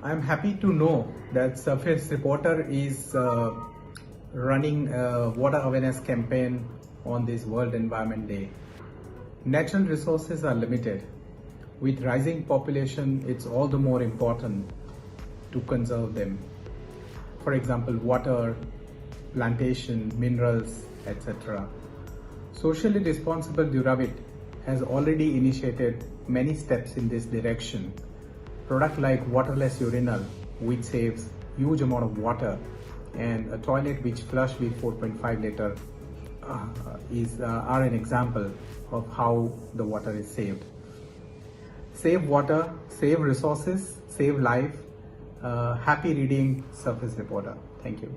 I'm happy to know that Surface Reporter is running a water awareness campaign on this World Environment Day. Natural resources are limited. With rising population, it's all the more important to conserve them. For example, water, plantation, minerals, etc. Socially responsible Duravit has already initiated many steps in this direction. Product like waterless urinal, which saves huge amount of water, and a toilet which flush with 4.5 liter are an example of how the water is saved. Save water, save resources, save life. Happy reading Surface Reporter. Thank you.